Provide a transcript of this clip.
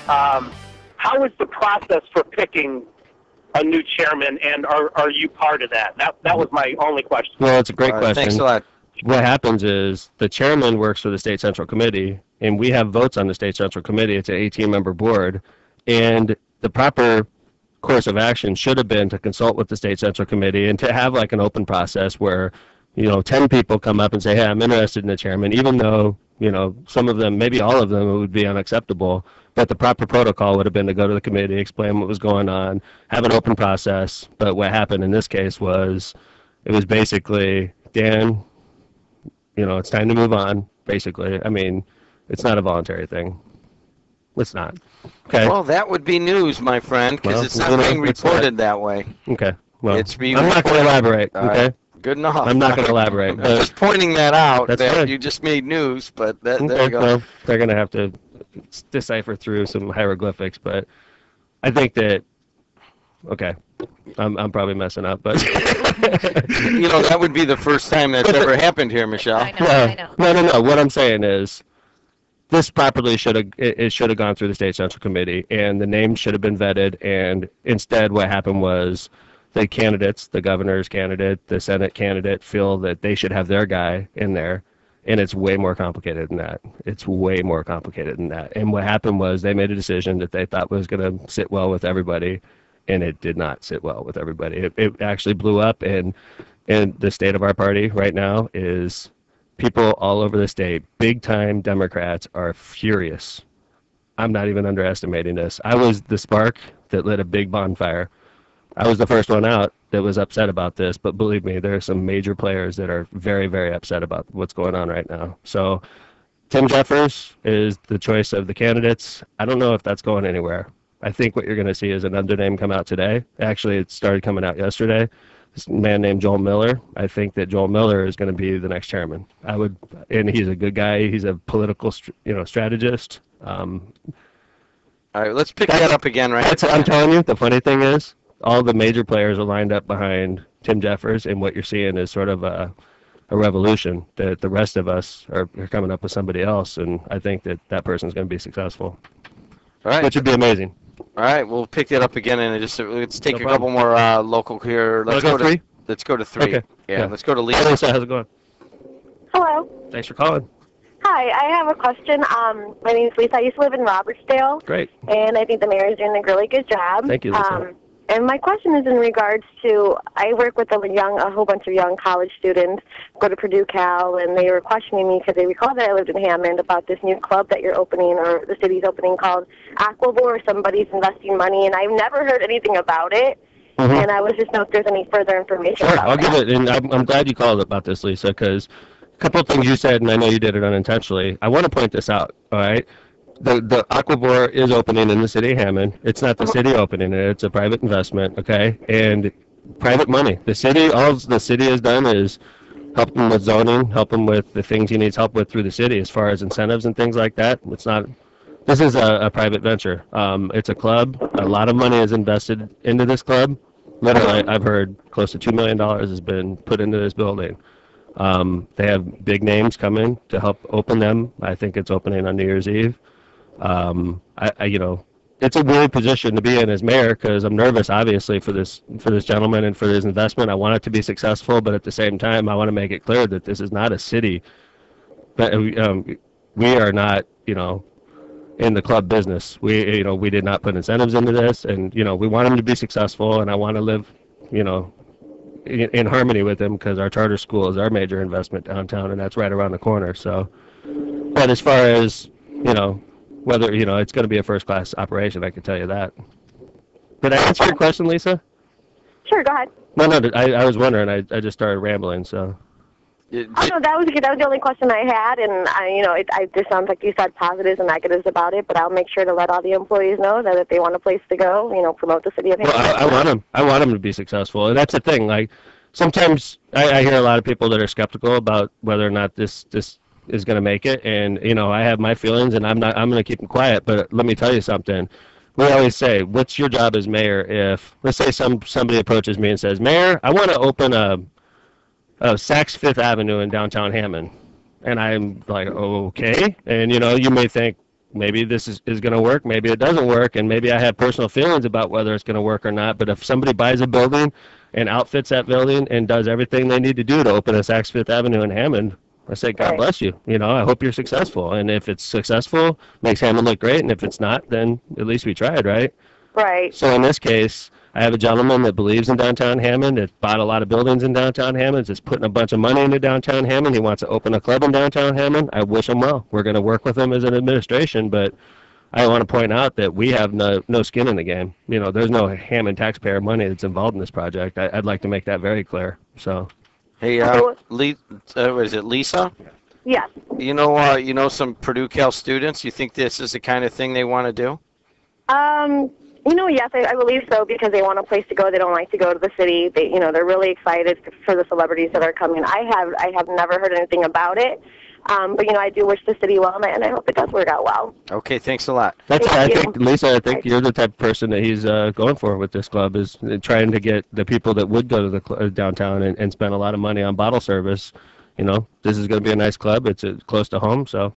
How is the process for picking a new chairman, and are you part of that? That was my only question. Well, it's a great question. Thanks a lot. What happens is the chairman works for the State Central Committee, and we have votes on the State Central Committee. It's an 18-member board, and the proper course of action should have been to consult with the State Central Committee and to have like an open process where, 10 people come up and say, hey, I'm interested in the chairman, even though, some of them, maybe all of them, it would be unacceptable. But the proper protocol would have been to go to the committee, explain what was going on, have an open process. But what happened in this case was, it was basically, Dan, it's time to move on, basically. I mean, it's not a voluntary thing. It's not. Okay. Well, that would be news, my friend, because it's not being reported that way. Okay. Well, I'm not going to elaborate, okay? Right. Good enough. I'm not going to elaborate. I'm just pointing that out, that good. you just made news, but there you go. Well, they're going to have to decipher through some hieroglyphics, but I think that, okay, I'm probably messing up, but... that would be the first time that's ever happened here, Michelle. I know. No. What I'm saying is, this properly should have gone through the State Central Committee, and the names should have been vetted, and instead what happened was the candidates, the governor's candidate, the Senate candidate, feel that they should have their guy in there, and it's way more complicated than that. It's way more complicated than that. And what happened was they made a decision that they thought was going to sit well with everybody, and it did not sit well with everybody. It actually blew up, and the state of our party right now is people all over the state, big-time Democrats, are furious. I'm not even underestimating this. I was the spark that lit a big bonfire. I was the first one out that was upset about this, but believe me, there are some major players that are very, very upset about what's going on right now. So Tim Jeffers is the choice of the candidates. I don't know if that's going anywhere. I think what you're going to see is another name come out today. Actually, it started coming out yesterday. This man named Joel Miller. I think that Joel Miller is going to be the next chairman. And he's a good guy. He's a political, strategist. All right, let's pick that up again, right? I'm telling you, the funny thing is, all the major players are lined up behind Tim Jeffers, and what you're seeing is sort of a revolution that the rest of us are coming up with somebody else, and I think that person's going to be successful. All right. Which would be amazing. All right, we'll pick that up again, and let's take a couple more local here. Let's go to three? Let's go to three. Okay. Yeah, let's go to Lisa. Hey, Lisa, how's it going? Hello. Thanks for calling. Hi, I have a question. My name is Lisa. I used to live in Robertsdale. Great. And I think the mayor is doing a really good job. Thank you, Lisa. And my question is in regards to, I work with a whole bunch of young college students, go to Purdue Cal, and they were questioning me because they recall that I lived in Hammond about this new club that you're opening, or the city's opening, called Aquavore. Somebody's investing money, and I've never heard anything about it. Mm-hmm. And I was just know if there's any further information about I'll that. give it, and I'm glad you called about this, Lisa, because a couple of things you said, and I know you did it unintentionally. I want to point this out, all right? The Aquavore is opening in the city of Hammond. It's not the city opening it. It's a private investment, okay? And private money. All the city has done is help them with zoning, help them with the things he needs help with through the city as far as incentives and things like that. This is a private venture. It's a club. A lot of money is invested into this club. Literally, I've heard close to $2 million has been put into this building. They have big names coming to help open them. I think it's opening on New Year's Eve. It's a weird position to be in as mayor because I'm nervous, obviously, for this gentleman and for his investment. I want it to be successful, but at the same time, I want to make it clear that this is not a city. But we are not, in the club business. We did not put incentives into this, and we want him to be successful, and I want to live, in harmony with him because our charter school is our major investment downtown, and that's right around the corner. So, but as far as whether it's going to be a first-class operation, I can tell you that. Did I answer your question, Lisa? Sure, go ahead. No, I was wondering. I just started rambling, so. Oh, no, that was good. That was the only question I had, and it just sounds like you said positives and negatives about it. But I'll make sure to let all the employees know that if they want a place to go, promote the city of Hammond. Well, I want them to be successful, and that's the thing. Like sometimes I hear a lot of people that are skeptical about whether or not this is going to make it, and I have my feelings, and I'm going to keep them quiet. But let me tell you something. We always say, what's your job as mayor if, let's say somebody approaches me and says, Mayor, I want to open a Saks Fifth Avenue in downtown Hammond. And I'm like, okay. And, you may think, maybe this is going to work, maybe it doesn't work, and maybe I have personal feelings about whether it's going to work or not. But if somebody buys a building and outfits that building and does everything they need to do to open a Saks Fifth Avenue in Hammond, I say, God bless you. You know, I hope you're successful. And if it's successful, makes Hammond look great. And if it's not, then at least we tried, right? Right. So in this case, I have a gentleman that believes in downtown Hammond, that bought a lot of buildings in downtown Hammond, that's putting a bunch of money into downtown Hammond. He wants to open a club in downtown Hammond. I wish him well. We're going to work with him as an administration, but I want to point out that we have no skin in the game. You know, there's no Hammond taxpayer money that's involved in this project. I'd like to make that very clear. So, Hey, what is it, Lisa? Yes. You know some Purdue Cal students. You think this is the kind of thing they want to do? You know, yes, I believe so, because they want a place to go. They don't like to go to the city. They, you know, they're really excited for the celebrities that are coming. I have never heard anything about it, but you know, I do wish the city well, and I hope it does work out well. Okay, thanks a lot. I think, Lisa, I think you're the type of person that he's going for with this club, is trying to get the people that would go to the downtown and spend a lot of money on bottle service. You know, this is going to be a nice club. It's close to home, so.